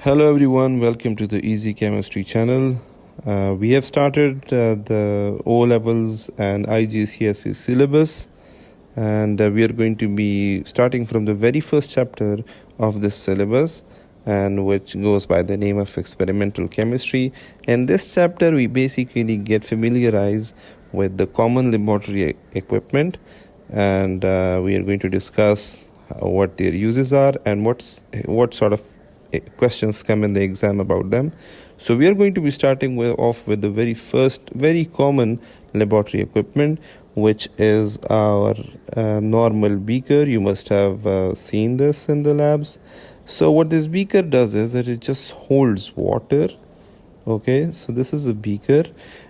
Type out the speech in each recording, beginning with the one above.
Hello everyone, welcome to the Easy Chemistry channel. We have started the O levels and IGCSE syllabus, and we are going to be starting from the very first chapter of this syllabus, and which goes by the name of experimental chemistry. In this chapter we basically get familiarized with the common laboratory equipment, and we are going to discuss what their uses are and what sort of questions come in the exam about them. So we are going to be starting off with the very first very common laboratory equipment, which is our normal beaker. You must have seen this in the labs. So what this beaker does is that it just holds water. Okay, so this is a beaker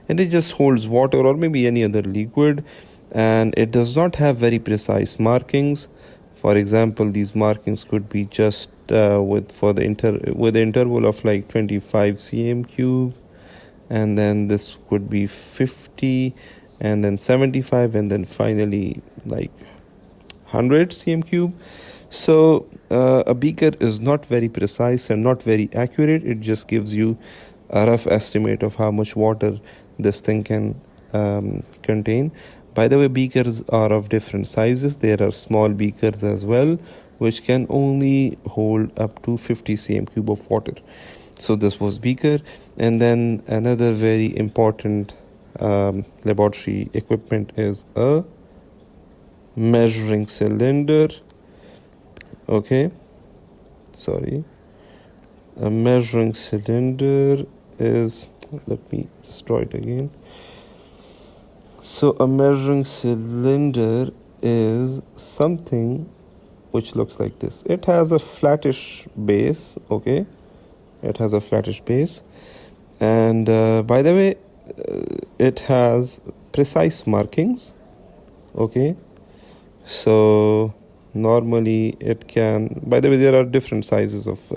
and it just holds water or maybe any other liquid, and it does not have very precise markings. For example, these markings could be just with the interval of like 25 cm cube, and then this could be 50, and then 75, and then finally like 100 cm cube. So a beaker is not very precise and not very accurate. It just gives you a rough estimate of how much water this thing can contain. By the way, beakers are of different sizes. There are small beakers as well, which can only hold up to 50 cm cube of water. So this was beaker. And then another very important laboratory equipment is a measuring cylinder. Okay, sorry. A measuring cylinder is, let me just draw it again. So a measuring cylinder is something which looks like this. It has a flattish base, okay? It has a flattish base. And by the way, it has precise markings, okay? So normally it can, by the way, there are different sizes of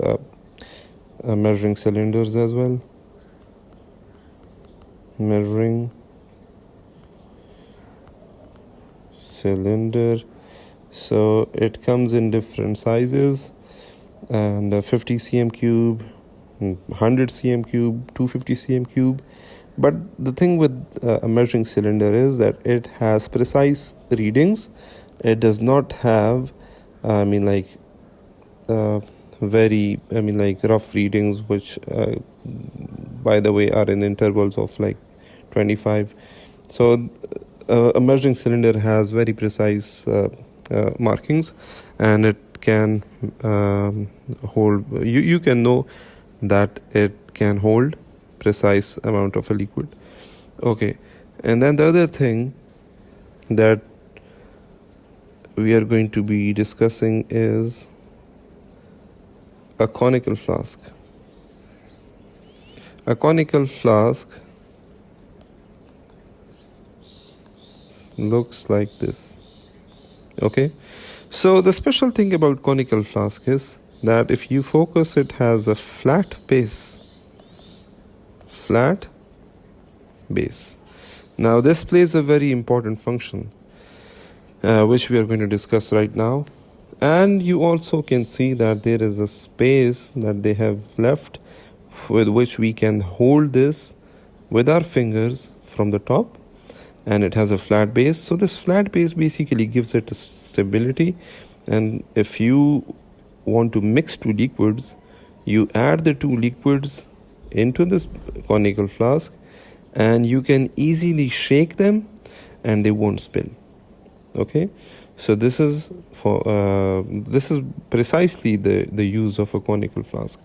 measuring cylinders as well. Measuring cylinder, so it comes in different sizes, and 50 cm cube, 100 cm cube, 250 cm cube. But the thing with a measuring cylinder is that it has precise readings. It does not have very rough readings, which by the way are in intervals of like 25. So a measuring cylinder has very precise markings, and it can hold, you can know that it can hold precise amount of a liquid. Okay, and then the other thing that we are going to be discussing is a conical flask. A conical flask looks like this. Okay, so the special thing about conical flask is that if you focus, it has a flat base. Now this plays a very important function, which we are going to discuss right now. And you also can see that there is a space that they have left with which we can hold this with our fingers from the top, and it has a flat base. So this flat base basically gives it a stability, and if you want to mix two liquids, you add the two liquids into this conical flask, and you can easily shake them and they won't spill. Okay, so this is precisely the use of a conical flask.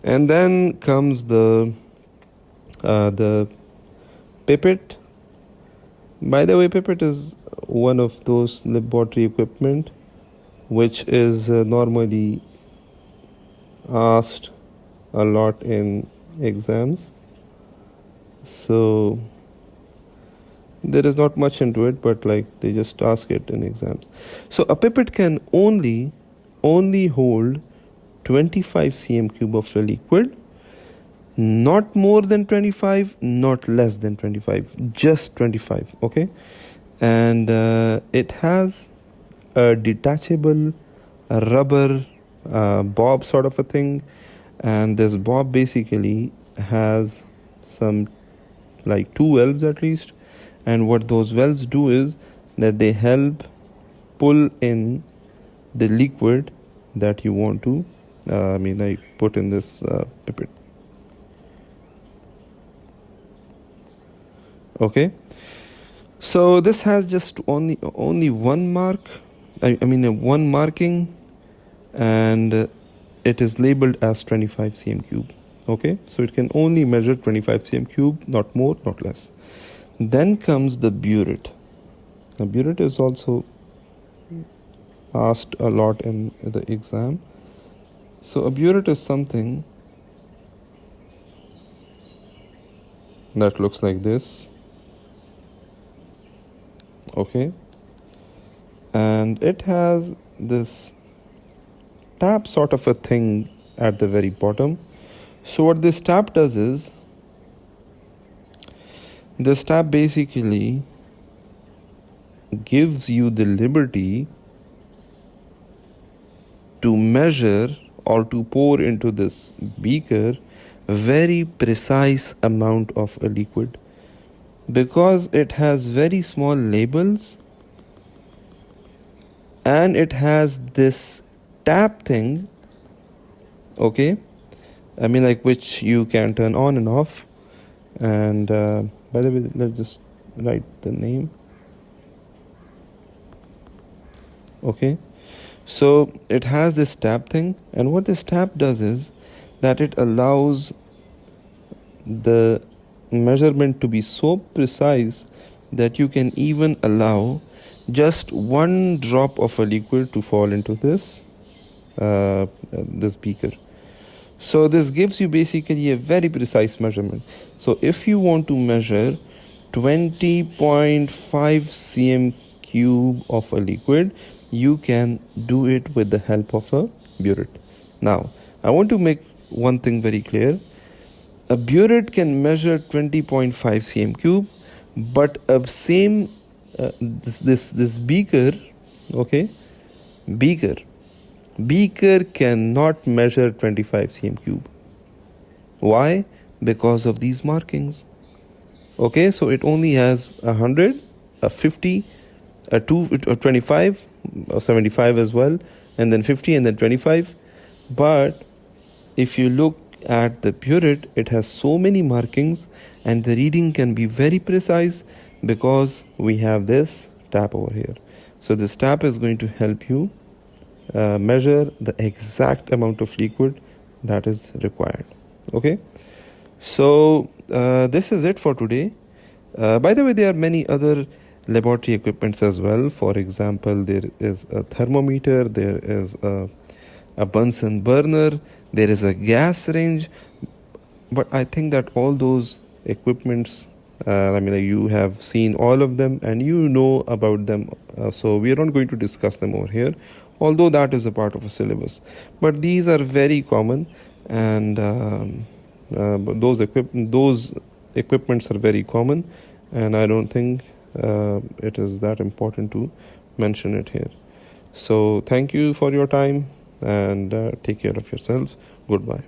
And then comes the pipette. By the way, pipette is one of those laboratory equipment which is normally asked a lot in exams. So there is not much into it, but like they just ask it in exams. So a pipette can only hold 25 cm cube of the liquid, not more than 25, not less than 25, just 25. Okay, and it has a detachable rubber bob sort of a thing, and this bob basically has some like 2 valves at least, and what those valves do is that they help pull in the liquid that you want to put in this pipette. Okay, so this has just only one mark, one marking, and it is labeled as 25 cm cube. Okay, so it can only measure 25 cm cube, not more, not less. Then comes the burette. Now, burette is also asked a lot in the exam. So a burette is something that looks like this. Okay, and it has this tap sort of a thing at the very bottom. So what this tap does is, this tap basically gives you the liberty to measure or to pour into this beaker very precise amount of a liquid. Because it has very small labels and it has this tap thing, okay, which you can turn on and off. And by the way, let's just write the name. Okay, so it has this tap thing, and what this tap does is that it allows the measurement to be so precise that you can even allow just one drop of a liquid to fall into this beaker. So this gives you basically a very precise measurement. So if you want to measure 20.5 cm cube of a liquid, you can do it with the help of a burette. Now, I want to make one thing very clear. A burette can measure 20.5 cm cube, but this beaker, okay, beaker cannot measure 25 cm cube. Why? Because of these markings. Okay, so it only has 100, a 50, a 25, a 75 as well, and then 50, and then 25. But if you look at the burette, it has so many markings, and the reading can be very precise because we have this tap over here. So this tap is going to help you measure the exact amount of liquid that is required. Okay, so this is it for today. By the way, there are many other laboratory equipments as well. For example, there is a thermometer, there is a Bunsen burner, there is a gas range, but I think that all those equipments, you have seen all of them and you know about them, so we are not going to discuss them over here, although that is a part of a syllabus. But these are very common, and those equipments are very common, and I don't think it is that important to mention it here. So thank you for your time, and take care of yourselves. Goodbye.